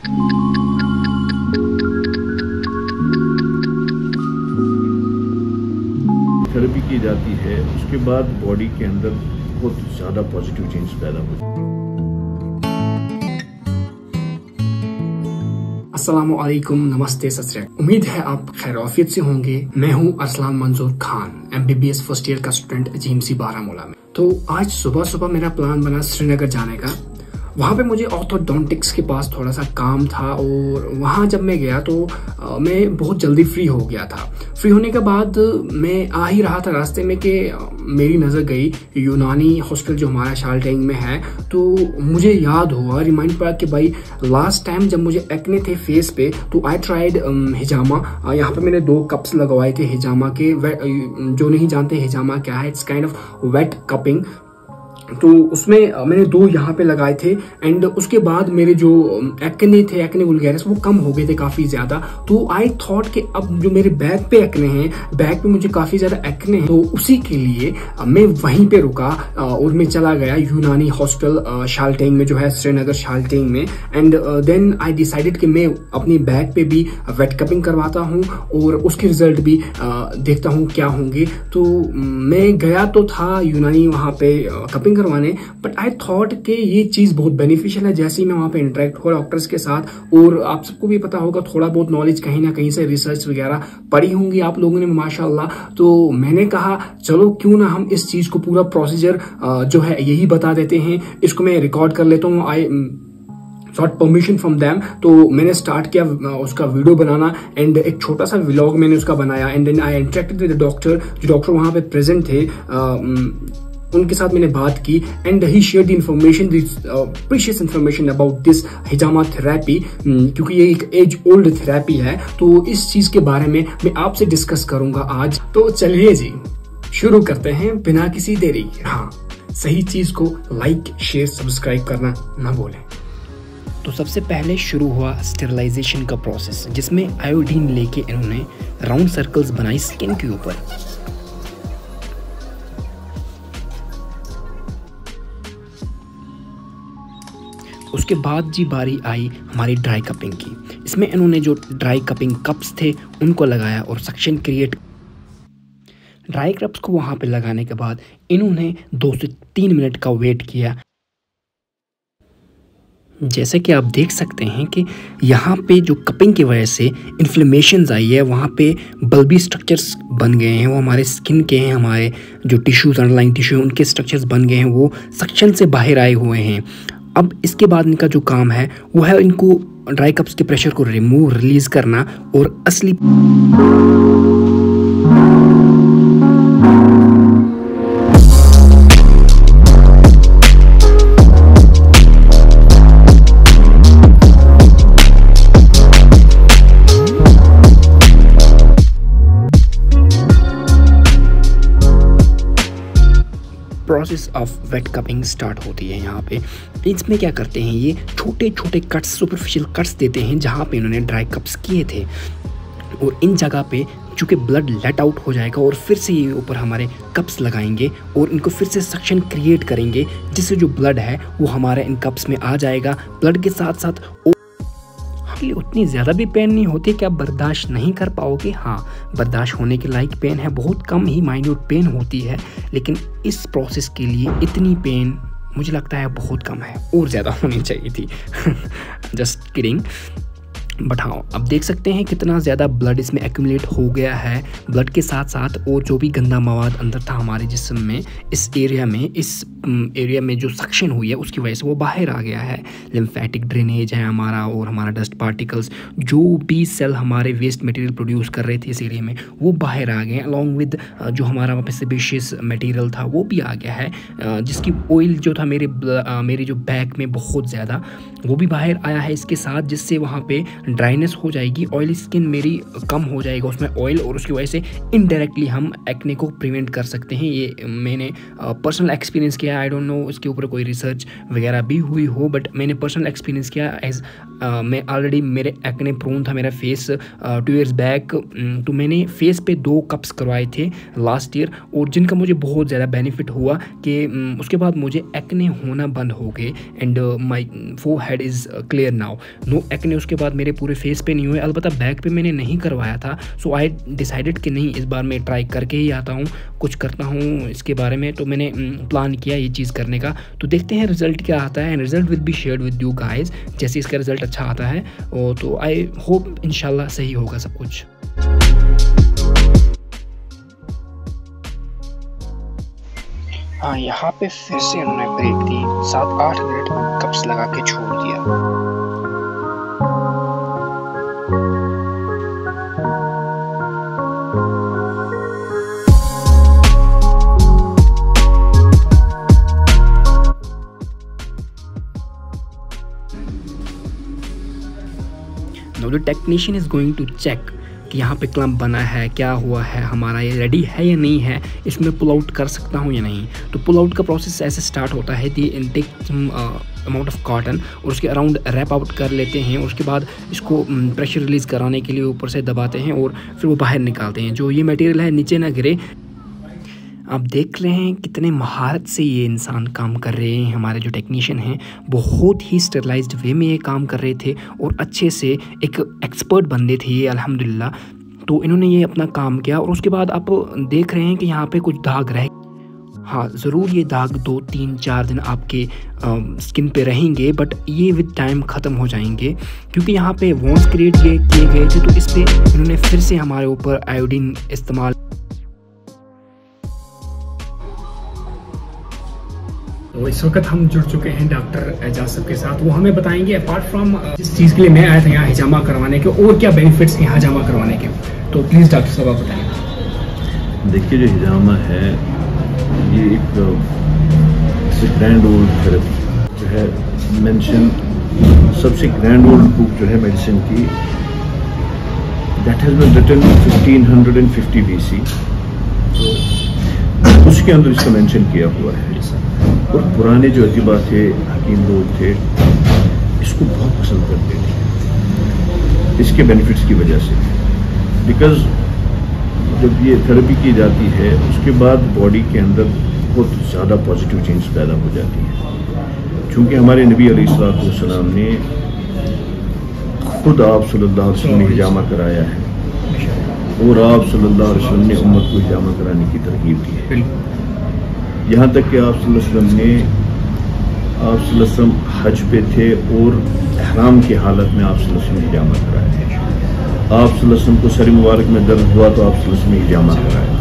Therapy की जाती है, उसके बाद बॉडी के अंदर बहुत ज़्यादा पॉजिटिव चेंज पैदा होती है। अस्सलामुअलैकुम, नमस्ते, सत श्री अकाल। उम्मीद है आप खैरियत से होंगे। मैं हूं अरसलान मंजूर खान, MBBS फर्स्ट ईयर का स्टूडेंट GMC बारामूला में। तो आज सुबह सुबह मेरा प्लान बना श्रीनगर जाने का। वहाँ पे मुझे ऑर्थोडोंटिक्स के पास थोड़ा सा काम था और वहाँ जब मैं गया तो मैं बहुत जल्दी फ्री हो गया था। फ्री होने के बाद मैं आ ही रहा था रास्ते में कि मेरी नज़र गई यूनानी हॉस्टल जो हमारा शालटेंग में है। तो मुझे याद हुआ, रिमाइंड पड़ा कि भाई लास्ट टाइम जब मुझे एक्ने थे फेस पे तो आई ट्राइड हिजामा। यहाँ पे मैंने 2 कप्स लगवाए थे हिजामा के। जो नहीं जानते हिजामा क्या है, it's kind of wet cupping. तो उसमें मैंने 2 यहाँ पे लगाए थे एंड उसके बाद मेरे जो एक्ने वुल्गैरिस वो कम हो गए थे काफी ज्यादा। तो आई थॉट कि अब जो मेरे बैक पे एक्ने हैं, बैक पे मुझे काफी ज्यादा एक्ने हैं, तो उसी के लिए मैं वहीं पे रुका और मैं चला गया यूनानी हॉस्टल शालटेंग में जो है श्रीनगर शालटेंग में। एंड देन आई डिसाइडेड कि मैं अपनी बैक पे भी वेट कपिंग करवाता हूँ और उसके रिजल्ट भी देखता हूँ क्या होंगे। तो मैं गया तो था यूनानी वहाँ पे कपिंग करवाने, बट आई थॉट कि ये चीज बहुत बेनिफिशियल है। जैसे ही मैं वहां पे इंटरेक्ट हुआ डॉक्टर्स के साथ, और आप सबको भी पता होगा थोड़ा बहुत नॉलेज कहीं ना कहीं से रिसर्च वगैरह पढ़ी होंगी आप लोगों ने माशाल्लाह। तो मैंने कहा चलो क्यों ना हम इस चीज को पूरा प्रोसीजर जो है यही बता देते हैं। इसको मैं रिकॉर्ड कर लेता हूँ, आई सॉट परमिशन फ्रॉम देम। तो मैंने स्टार्ट किया उसका वीडियो बनाना एंड एक छोटा सा व्लॉग मैंने उसका बनाया। And then I interacted with the doctor, जो डॉक्टर वहां पे प्रेजेंट थे, उनके साथ मैंने बात की and he share the information, precious information about this हिजामा थेरेपी, क्योंकि ये एक एज ओल्ड थेरेपी है। तो इस चीज के बारे में मैं आपसे डिस्कस करूंगा आज। तो चलिए जी शुरू करते हैं बिना किसी देरी के। हाँ, सही चीज को लाइक शेयर सब्सक्राइब करना ना भूलें। तो सबसे पहले शुरू हुआ स्टेरिलाइजेशन का प्रोसेस, जिसमें आयोडीन लेके इन्होंने राउंड सर्कल्स बनाई स्किन के ऊपर। उसके बाद जी बारी आई हमारी ड्राई कपिंग की। इसमें इन्होंने जो ड्राई कपिंग कप्स थे उनको लगाया और सक्शन क्रिएट। ड्राई कप्स को वहां पे लगाने के बाद इन्होंने 2 से 3 मिनट का वेट किया। जैसे कि आप देख सकते हैं कि यहाँ पे जो कपिंग की वजह से इन्फ्लेमेशंस आई है, वहाँ पे बल्बी स्ट्रक्चर्स बन गए हैं। वो हमारे स्किन के हैं, हमारे जो टिश्यूज अंडरलाइंग टिश्यू उनके स्ट्रक्चर्स बन गए हैं, वो सक्शन से बाहर आए हुए हैं। अब इसके बाद इनका जो काम है वो है इनको ड्राई कप्स के प्रेशर को रिलीज करना और असली process of wet cupping start होती है। यहाँ पे इसमें क्या करते हैं, ये छोटे छोटे कट्स, सुपरफिशियल कट्स देते हैं जहाँ पे इन्होंने ड्राई कप्स किए थे, और इन जगह पे चूँकि ब्लड लेट आउट हो जाएगा और फिर से ये ऊपर हमारे कप्स लगाएंगे और इनको फिर से सक्शन क्रिएट करेंगे, जिससे जो ब्लड है वो हमारे इन कप्स में आ जाएगा। ब्लड के साथ साथ उतनी ज़्यादा भी पेन नहीं होती कि आप बर्दाश्त नहीं कर पाओगे। हाँ, बर्दाश्त होने के लायक पेन है, बहुत कम ही माइन्यूट पेन होती है, लेकिन इस प्रोसेस के लिए इतनी पेन मुझे लगता है बहुत कम है, और ज़्यादा होनी चाहिए थी। Just kidding. बट हाँ, अब देख सकते हैं कितना ज़्यादा ब्लड इसमें एक्यूमुलेट हो गया है। ब्लड के साथ साथ और जो भी गंदा मवाद अंदर था हमारे जिस्म में, इस एरिया में जो सक्शन हुई है उसकी वजह से वो बाहर आ गया है। लिम्फेटिक ड्रेनेज है हमारा, और हमारा डस्ट पार्टिकल्स, जो भी सेल हमारे वेस्ट मटेरियल प्रोड्यूस कर रहे थे इस एरिया में, वो बाहर आ गए, अलॉन्ग विद जो हमारा वहाँ पे सेबेशियस मटेरियल था वो भी आ गया है, जिसकी ऑयल जो था मेरे जो बैक में बहुत ज़्यादा, वो भी बाहर आया है इसके साथ, जिससे वहाँ पे ड्राइनेस हो जाएगी, ऑयली स्किन मेरी कम हो जाएगा उसमें ऑयल, और उसकी वजह से इनडायरेक्टली हम एक्ने को प्रिवेंट कर सकते हैं। ये मैंने पर्सनल एक्सपीरियंस किया। आई डोंट नो इसके ऊपर कोई रिसर्च वगैरह भी हुई हो, बट मैंने पर्सनल एक्सपीरियंस किया। एज मैं ऑलरेडी मेरे एक्ने प्रोन था मेरा फेस 2 years बैक, तो मैंने फेस पे 2 कप्स करवाए थे लास्ट ईयर, और जिनका मुझे बहुत ज़्यादा बेनिफिट हुआ कि उसके बाद मुझे एक्ने होना बंद हो गए and my forehead is clear now, no acne उसके बाद मेरे पूरे फेस पे नहीं हुए। अलबत्ता बैक पे मैंने नहीं करवाया था, सो आई डिसाइडेड कि नहीं, इस बार मैं ट्राई करके ही आता हूँ, कुछ करता हूँ इसके बारे में। तो मैंने प्लान किया ये चीज़ करने का, तो देखते हैं रिजल्ट क्या आता है, and result will be shared with you guys जैसे इसका रिजल्ट अच्छा आता है। और तो आई होप इंशाल्लाह सही होगा सब कुछ। हाँ, यहाँ पे फिर से उन्होंने ब्रेक दी, 7-8 मिनट कप्स लगा के छोड़ दिया। Now the technician is going to check कि यहाँ पे क्लम्प बना है, क्या हुआ है, हमारा ये रेडी है या नहीं है, इसमें पुल आउट कर सकता हूँ या नहीं। तो पुल आउट का प्रोसेस ऐसे स्टार्ट होता है कि take some amount of cotton और उसके अराउंड रैप आउट कर लेते हैं, उसके बाद इसको प्रेशर रिलीज़ कराने के लिए ऊपर से दबाते हैं और फिर वो बाहर निकालते हैं, जो ये मटेरियल है नीचे ना गिरे। आप देख रहे हैं कितने महारत से ये इंसान काम कर रहे हैं। हमारे जो टेक्नीशियन हैं बहुत ही स्टरलाइज्ड वे में ये काम कर रहे थे और अच्छे से एक एक्सपर्ट बंदे थे ये, अल्हम्दुलिल्लाह। तो इन्होंने ये अपना काम किया और उसके बाद आप देख रहे हैं कि यहाँ पे कुछ दाग रहे। हाँ, ज़रूर ये दाग 2, 3, 4 दिन आपके स्किन पे रहेंगे, बट ये विद टाइम ख़त्म हो जाएंगे क्योंकि यहाँ पे वॉन्स क्रिएट ये किए गए थे। तो इस पर इन्होंने फिर से हमारे ऊपर आयोडीन इस्तेमाल। तो इस वक्त हम जुड़ चुके हैं डॉक्टर एजाज साहब के साथ। वो हमें बताएंगे अपार्ट फ्रॉम जिस चीज़ के लिए मैं आया था यहाँ हिजामा करवाने के, और क्या बेनिफिट्स हैं हिजामा करवाने के। तो प्लीज़ डॉक्टर साहब आप बताएंगे। देखिए, जो हिजामा है ये एक ग्रैंड ओल्ड थेरेपी जो है, मेंशन सबसे ग्रैंड ओल्ड बुक जो है मेडिसिन की, that has been written 1550 BC, तो उसके अंदर इसका मेंशन किया हुआ है। और पुराने जो अजीबा थे, हकीम लोग थे, इसको बहुत पसंद करते थे इसके बेनिफिट्स की वजह से। बिकॉज जब ये थेरेपी की जाती है उसके बाद बॉडी के अंदर बहुत ज़्यादा पॉजिटिव चेंज पैदा हो जाती है। चूँकि हमारे नबी अलैहिस्सलाम ने खुद आप सल्लल्लाहु अलैहि वसल्लम ने हिजामा कराया है और आप सल्लल्लाहु अलैहि वसल्लम ने उम्मत को हिजामा कराने की तरगीब दी है। यहाँ तक कि आप सल्लल्लाहु अलैहि वसल्लम हज पे थे और ihram की हालत में आप सल्लल्लाहु अलैहि वसल्लम ने हिजामा कराया है। आप सल्लल्लाहु अलैहि वसल्लम को सर मुबारक में दर्द हुआ तो आप सल्लल्लाहु अलैहि वसल्लम ने हिजामा कराया।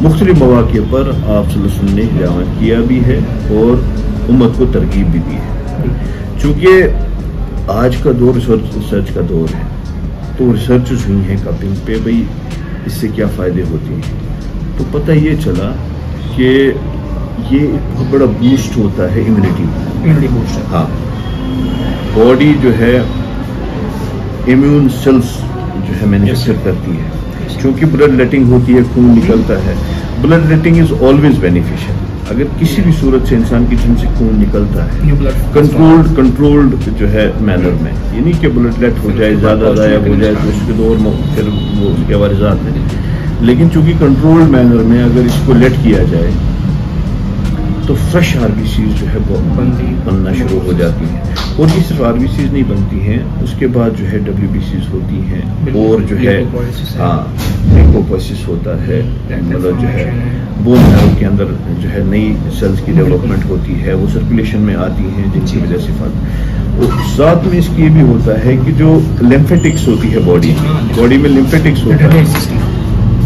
मुख्तलिफ मौके पर आप सल्लल्लाहु अलैहि वसल्लम ने हिजामा किया भी है और उम्मत को तरगीब भी दी है। चूँकि आज का दौर रिसर्च का दौर है, तो रिसर्च हुई है कपिंग पे, भाई इससे क्या फ़ायदे होते हैं। तो पता ये चला कि ये एक बहुत बड़ा बूस्ट होता है इम्यूनिटी बूस्ट। हाँ, बॉडी जो है इम्यून सेल्स जो है मैन्युफैक्चर करती है, क्योंकि ब्लड लेटिंग होती है, खून निकलता है। Blood letting is always beneficial. अगर किसी भी सूरत से इंसान की जिसम से खून निकलता है कंट्रोल्ड जो है मैनर में, ये नहीं कि ब्लड लेट हो जाए, ज़्यादा ज़ाया हो जाए तो उसके दौर में फिर वो उसके वारिजात हैं। लेकिन चूंकि कंट्रोल्ड मैनर में अगर इसको लेट किया जाए तो फ्रेश आरबीसीज जो है वो बनना शुरू हो जाती हैं। और ये सिर्फ आरबीसीज नहीं बनती हैं, उसके बाद जो है डब्ल्यूबीसीज होती हैं और जो है हाँ ल्यूकोपोसिस होता है, मतलब जो है बोन मैरो के अंदर जो है नई सेल्स की डेवलपमेंट होती है, वो सर्कुलेशन में आती हैं जिनकी वजह से फर्क। और साथ में इसकी ये भी होता है कि जो लिम्फेटिक्स होती है बॉडी में लिम्फेटिक्स होता है,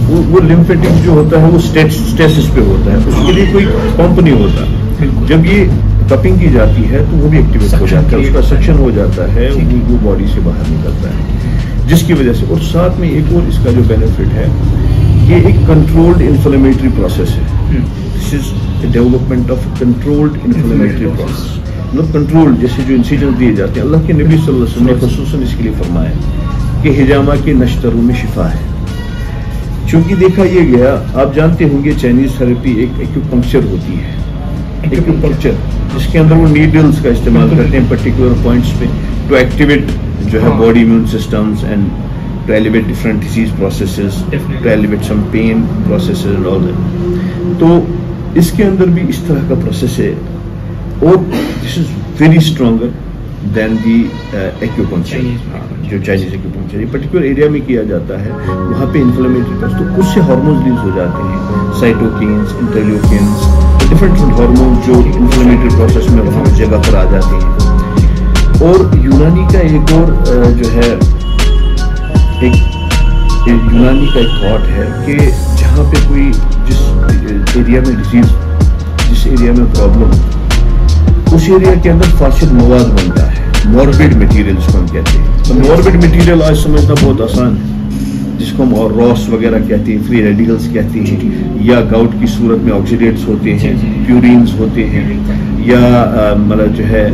वो लिम्फेटिक जो होता है वो स्टेसिस पे होता है, उसके लिए कोई पंप नहीं होता। जब ये कपिंग की जाती है तो वो भी एक्टिवेट हो जाता है, उसका सक्शन हो जाता है, वो बॉडी से बाहर निकलता है, जिसकी वजह से। और साथ में एक और इसका जो बेनिफिट है, ये एक कंट्रोल्ड इन्फ्लेमेटरी प्रोसेस है। This is the development of controlled inflammatory process. मतलब कंट्रोल जैसे जो इंसिडेंट दिए जाते हैं, अल्लाह के नबी सल्लल्लाहु अलैहि वसल्लम ने खुसूसन इसके लिए फरमाया कि हिजामा के नश्तरों में शिफा है। चूंकि देखा ये गया, आप जानते होंगे चाइनीज थेरेपी एक एक्यूपंक्चर होती है, एक्यूपंक्चर जिसके अंदर वो नीडल्स का इस्तेमाल करते हैं पर्टिकुलर पॉइंट्स पे टू एक्टिवेट जो है body immune systems and to elevate different disease processes, to elevate some pain processes and all that. तो इसके अंदर भी इस तरह का प्रोसेस है और this is very stronger than the acupuncture, जो चाइनीज एक्यूपंक्चर ये पर्टिकुलर एरिया में किया जाता है। वहाँ पे इन्फ्लेमेटरी प्रोसेस, तो उससे हार्मोन्स रिलीज हो जाते हैं, साइटोकिन्स, इंटरल्यूकिन्स, डिफरेंट हार्मोन जो इन्फ्लेमेटरी प्रोसेस में वहाँ उस जगह पर आ जाते हैं। और यूनानी का एक और जो है एक यूनानी का एक थॉट है कि जहाँ पे कोई जिस एरिया में डिजीज, जिस एरिया में प्रॉब्लम, उस एरिया के अंदर फासिद मवाद बनता है, मॉर्बिड मटेरियल जिसको हम कहते हैं। तो मॉर्बिड मटेरियल आज समझना बहुत आसान है, जिसको हम और रॉस वगैरह कहते हैं, फ्री रेडिकल्स कहते हैं, या गाउट की सूरत में ऑक्सीडेट्स होते हैं, प्यूरिन्स होते हैं, या मतलब जो है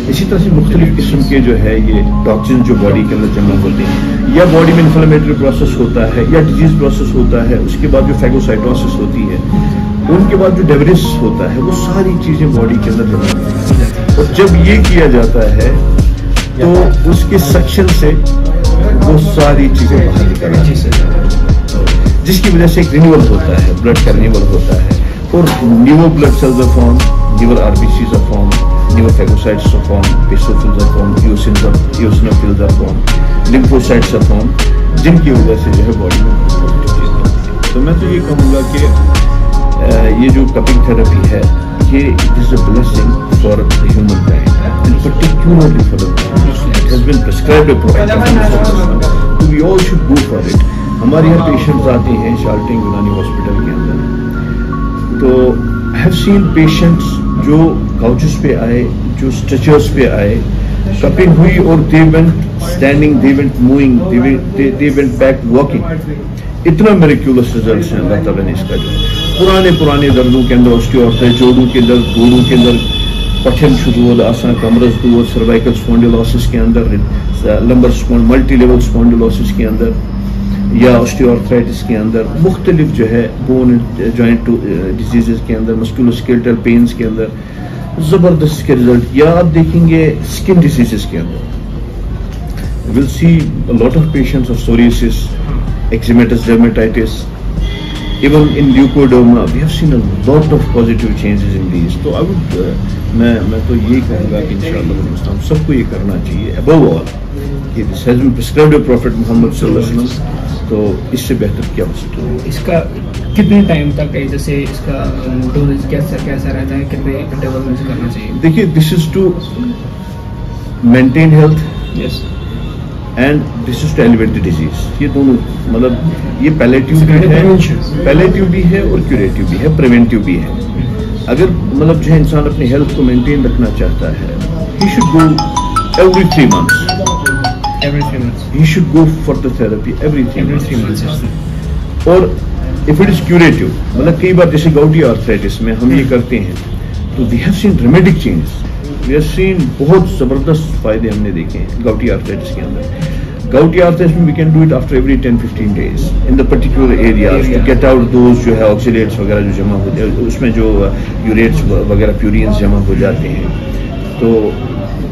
इसी तरह से मुख्तलिफ किस्म के जो है ये टॉक्सिन जो बॉडी के अंदर जमा होते हैं, या बॉडी में इन्फ्लेमेटरी प्रोसेस होता है, या डिजीज प्रोसेस होता है, उसके बाद जो फैगोसाइटोसिस होती है, उनके बाद जो डेब्रिस होता है, वो सारी चीजें बॉडी के अंदर जमा होती हैं। और जब ये किया जाता है तो उसके सक्शन से वो सारी चीजें बाहर निकल आती हैं, जिसकी वजह से एक रिन्यूअल होता है, ब्लड का रिन्यूअल होता है, और new blood cells are form, newer RBCs are form, newer phagocytes are form, basophils are form, eosinophils are form, lymphocytes are form, जिनकी वजह से जो है बॉडी में। तो मैं तो ये कहूँगा कि ये जो कपिंग थेरेपी है, ये is a blessing for the human kind and particularly for the it has been prescribed by professor, we all should go for it. हमारे यहाँ पेशेंट्स आते हैं शार्टिंग यूनानी हॉस्पिटल के अंदर, तो आई हैव सीन पेशेंट्स जो काउचेस पे आए, जो स्ट्रेचर्स पे आए, कपिंग हुई और they went standing, they went moving, they went back walking. इतना मेरिक्यूलस रिजल्ट है अल्लाह ताला ने इसका जो पुराने दर्दों के अंदर, ऑस्टियोआर्थराइटिस, जोड़ों के अंदर, गोड़ों के अंदर पठन शुरू आसान कमरस दूर, सर्वाइकल स्पॉन्डिलोसिस के अंदर, लंबर मल्टी लेवल स्पॉन्डिलोसिस के अंदर, या ऑस्टियोआर्थराइटिस के अंदर, मुख्तलिफ जो है बोन जॉइंट डिजीजेस के अंदर, मस्कुलोस्केलेटल पेन्स के अंदर जबरदस्त के रिजल्ट। या आप देखेंगे स्किन डिजीजेस के अंदर, will see a lot of patients of psoriasis, eczematous dermatitis, even in leukoderma, we have seen a lot of positive changes in these. तो I would मैं तो ये कहूँगा कि इंशाअल्लाह हम सबको ये करना चाहिए, above all कि this has been prescribed by Prophet Muhammad sallallahu alaihi wasallam, तो इससे बेहतर क्या हो सकता है। इसका कितने टाइम तक है, जैसे इसका डोज कैसा रहता है, कितने इंटरवल में करना चाहिए? देखिए, this is to maintain health, yes, and this is to elevate the disease. ये दोनों मतलब ये पैलेटिव भी है और क्यूरेटिव भी है, प्रिवेंटिव भी है। अगर मतलब जो है इंसान अपनी हेल्थ को मेंटेन रखना चाहता है, he should go every 3 months. He should go for the therapy every 3 months. और if it is curative, मतलब कई बार जैसे गाउटी आर्थराइटिस में हम ये करते हैं, तो we have seen dramatic changes. We have seen बहुत जबरदस्त फायदे हमने देखे हैं गाउटी आर्थराइटिस के अंदर। गाउटी आर्थराइटिस में we can do it after every 10-15 days in the particular areas to get out those जो है ऑक्सीडेट्स वगैरह जो जमा होते हैं, उसमें जो यूरेट्स वगैरह प्यूरिन्स जमा हो जाते हैं, तो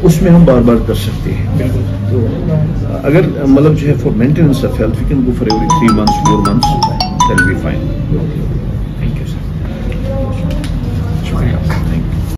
उसमें हम बार बार कर सकते हैं। तो अगर मतलब जो है for maintenance of health we can go for every 3 months 4 months, that will be fine.